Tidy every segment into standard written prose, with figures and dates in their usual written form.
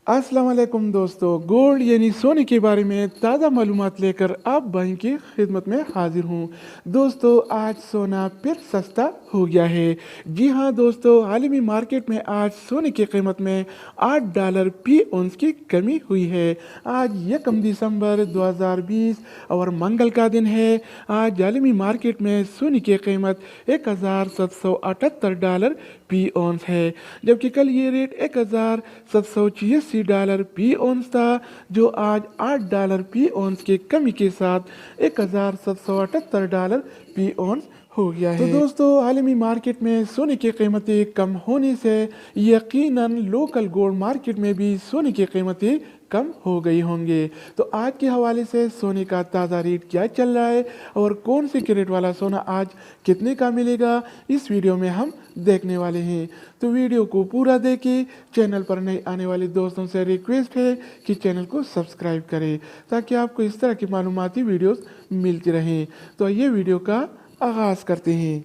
अस्सलाम वालेकुम दोस्तों, गोल्ड यानी सोने के बारे में ताज़ा मालूमात लेकर आप भाई की खिदमत में हाजिर हूँ। दोस्तों, आज सोना फिर सस्ता हो गया है। जी हाँ दोस्तों, आलमी मार्केट में आज सोने की कीमत में $8 फी औंस की कमी हुई है। आज 1 दिसंबर 2020 और मंगल का दिन है। आज आलमी मार्केट में सोने की कीमत $1778 फी औंस है, जबकि कल ये रेट $1786 फी औंस था, जो आज $8 फी औंस की कमी के साथ $1778 फी औंस हो गया है। तो दोस्तों, आलमी मार्केट में सोने की कीमतें कम होने से यकीनन लोकल गोल्ड मार्केट में भी सोने की कीमतें कम हो गई होंगे। तो आज के हवाले से सोने का ताज़ा रेट क्या चल रहा है और कौन से कैरेट वाला सोना आज कितने का मिलेगा, इस वीडियो में हम देखने वाले हैं। तो वीडियो को पूरा देखें। चैनल पर नए आने वाले दोस्तों से रिक्वेस्ट है कि चैनल को सब्सक्राइब करें, ताकि आपको इस तरह की मालूमाती वीडियोस मिलती रहें। तो ये वीडियो का आगाज़ करते हैं।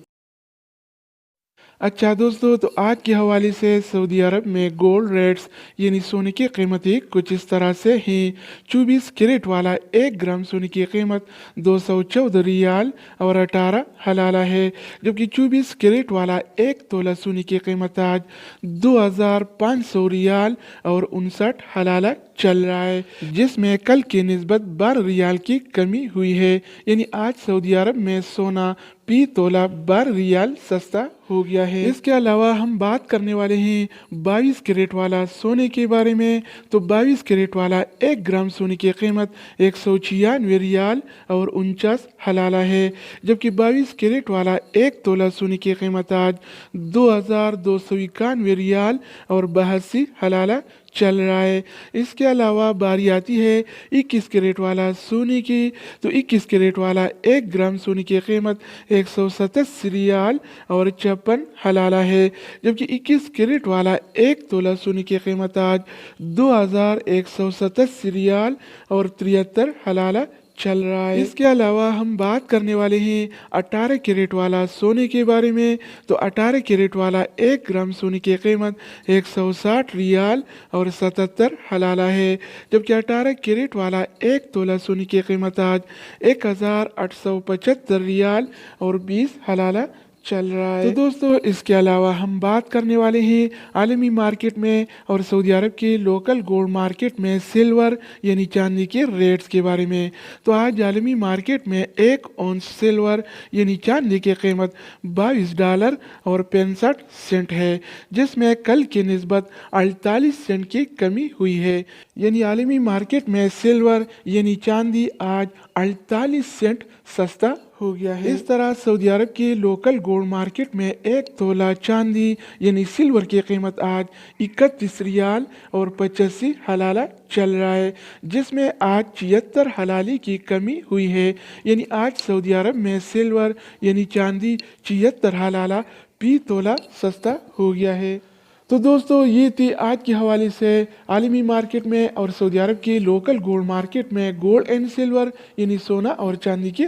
अच्छा दोस्तों, तो आज के हवाले से सऊदी अरब में गोल्ड रेट्स यानी सोने की कीमतें कुछ इस तरह से हैं। 24 कैरेट वाला 1 ग्राम सोने की कीमत 214 रियाल और 18 हलाला है, जबकि 24 कैरेट वाला 1 तोला सोने की कीमत आज 2500 रियाल और 59 हलाला चल रहा है, जिसमें कल की निस्बत 12 रियाल की कमी हुई है। यानी आज सऊदी अरब में सोना फी तोला 12 रियाल सस्ता हो गया है। इसके अलावा हम बात करने वाले हैं 22 कैरेट वाला सोने के बारे में। तो 22 कैरेट वाला 1 ग्राम सोने की कीमत 196 रियाल और 49 हलाला है, जबकि 22 कैरेट वाला 1 तोला सोने की कीमत आज 2291 रियाल और 82 हलाला चल रहा है। इसके अलावा बारी आती है 21 कैरेट वाला सोने की। तो 21 कैरेट वाला 1 ग्राम सोने की कीमत 127 रियाल और 56 हलाला है, जबकि 21 कैरेट वाला 1 तोला सोने की कीमत आज 2187 रियाल और 73 हलाला चल रहा है। इसके अलावा हम बात करने वाले हैं 18 कैरेट वाला सोने के बारे में। तो 18 कैरेट वाला 1 ग्राम सोने की कीमत 160 रियाल और 77 हलाला है, जबकि 18 कैरेट वाला 1 तोला सोने की कीमत आज 1875 रियाल और 20 हलाला चल रहा है। तो दोस्तों, इसके अलावा हम बात करने वाले हैं आलमी मार्केट में और सऊदी अरब के लोकल गोल्ड मार्केट में सिल्वर यानी चांदी के रेट्स के बारे में। तो आज आलमी मार्केट में 1 औंस सिल्वर यानी चांदी की कीमत $22 और 65 सेंट है, जिसमें कल की निस्बत 48 सेंट की कमी हुई है। यानी आलमी मार्केट में सिल्वर यानी चांदी आज 48 सेंट सस्ता हो गया है। इस तरह सऊदी अरब के लोकल गोल्ड मार्केट में 1 तोला चांदी यानी सिल्वर की कीमत आज 31 रियाल और 85 हलाला चल रहा है, जिसमें आज 76 हलाली की कमी हुई है। यानी आज सऊदी अरब में सिल्वर यानी चांदी 76 हलाला फी तोला सस्ता हो गया है। तो दोस्तों, ये थी आज के हवाले से आलमी मार्केट में और सऊदी अरब के लोकल गोल्ड मार्केट में गोल्ड एंड सिल्वर यानी सोना और चांदी के